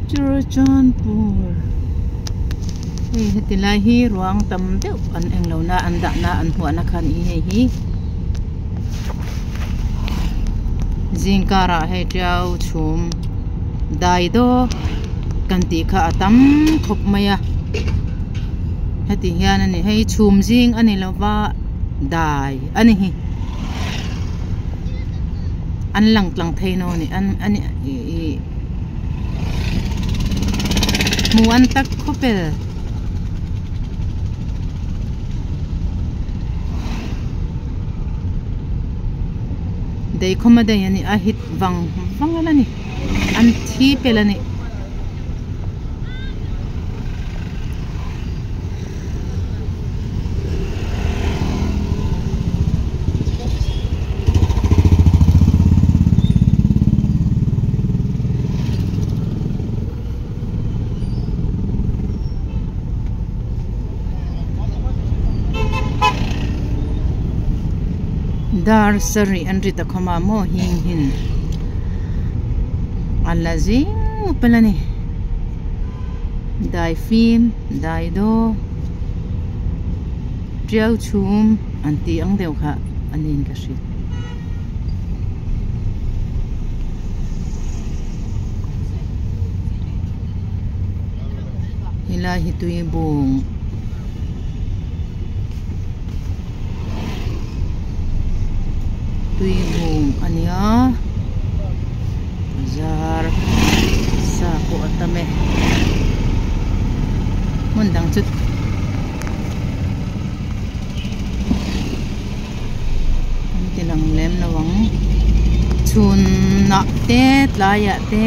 Churachandpur tilai hi ruang tam deuh an englo na an da na an huana khan I hei hi zingkara hei tiao chhum dai do kan ti kha atam khop maya heti hian ani hei chhum jing ani lova dai ani hi an lang tlang theino ni an ani muan tak khopel dei khoma dei ani a hit wangalani an thi pelani dar sari anri ta khoma mo hing hin alazing pelani dai film dai do triau chum anti ang deu kha anin ka shi ilahi tui bung tui bung ania zar sa ko atame mundang chut tilang lem nawang chun na te tlaya te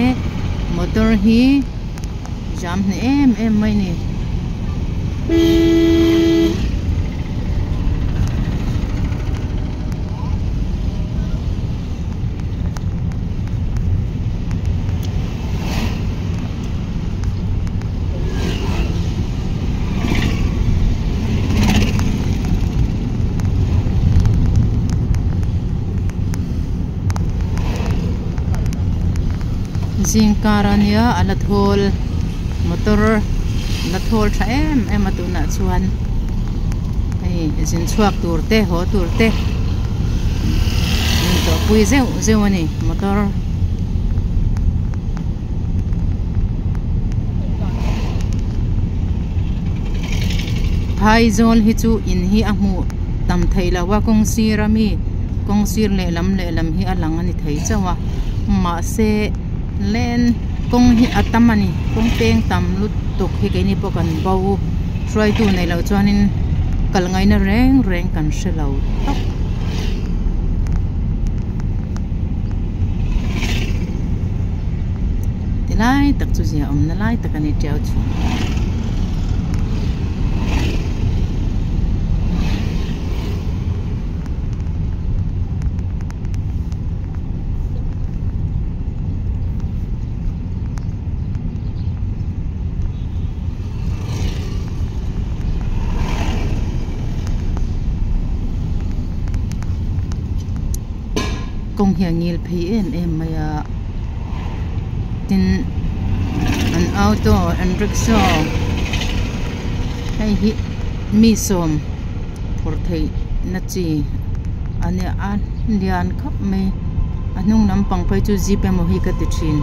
motor hi jam ne em mai ni zingkarania alathol motor lathol tha em atuna chuan ei zin chuak turte ho turte to pui zeu ani motor phai zol hi chu in hi a mu tam thaila wa kong sirami kong sir le lam hi alang ani thei chawa ma se len kong hi atamani kong peng tam lut tok hi ke ni pokan bau try tu nei lo chuanin kalngai na reng kan shelo tok tilai tak chu zia na lai takani tiao chu kong hiang ngil phei em maya tin an auto an rickshaw hei hi mi som por thei na chi ane an lian khap me anung nam pang phai chu jeep emo hi ka ti thin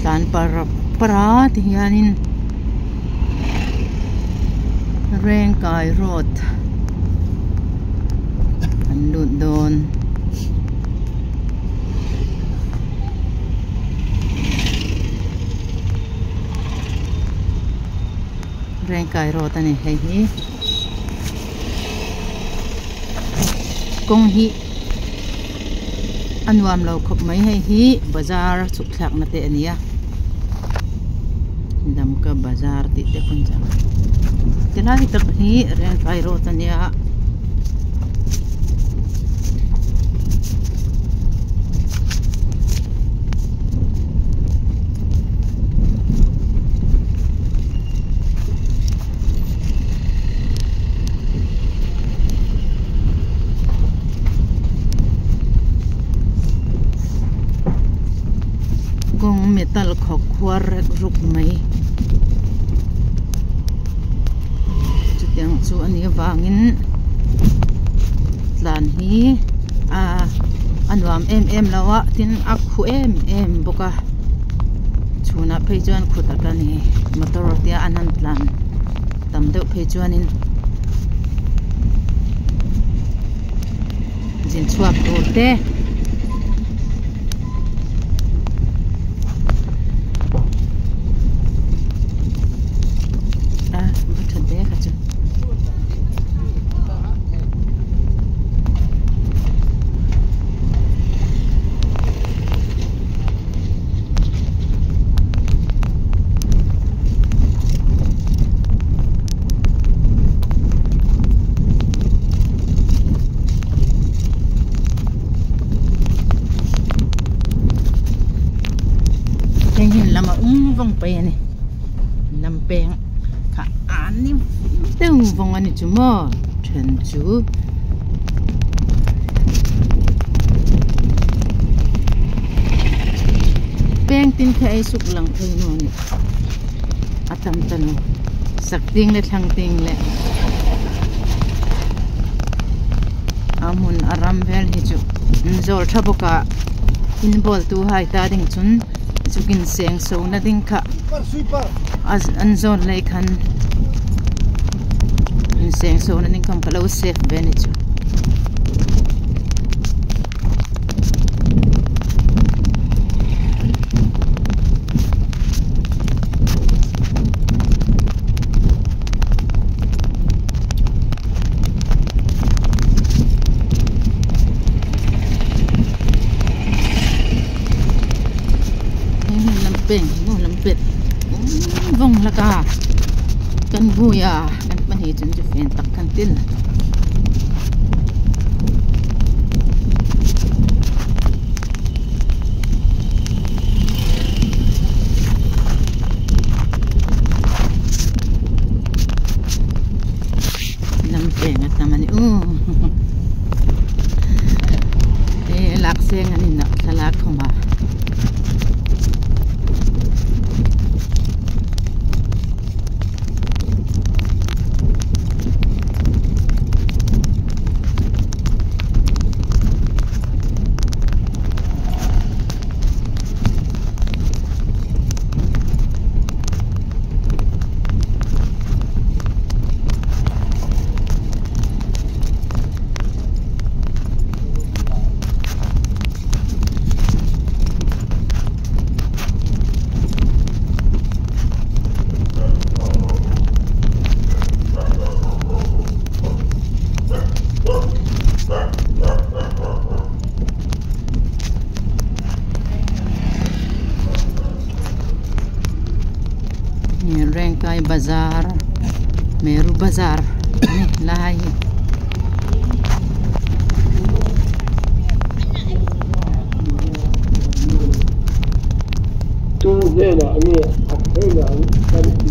tan para hianin Rengkai Road an lut don Rengkai Road ani hei hi kong hi anwam lo khop mai hei hi bazar chuk thlak na te ania dam ka bazar ti te khun chang tilai tak hi reng kai ro tania gong metal khok khwar ruk mai chutiang chu ani wangin tlan hi anwam em lawa tin akhu em boka chuna pheichuan khutakani motor tia anan tlan tamdeu pheichuanin jin chuak te lama vong pe ni lam peng kha ani teng vong ani chu mo chen chu peng tin khai suk lang thei no ni atam tanu sak ting le thang ting le amun aram vel hi chu nzol thaboka in bol tu hai ta ding chun chukin seng so na ding kha as anzon lai khan in seng so na ding kam kalo safe ben chu beng no lampet vong laka kan buya kan pani chun chu fen tak kan til lampeng at naman lakseng ani na salak khoma Rengkai bazar Meru bazar ni lahai tu zela ni akhela kan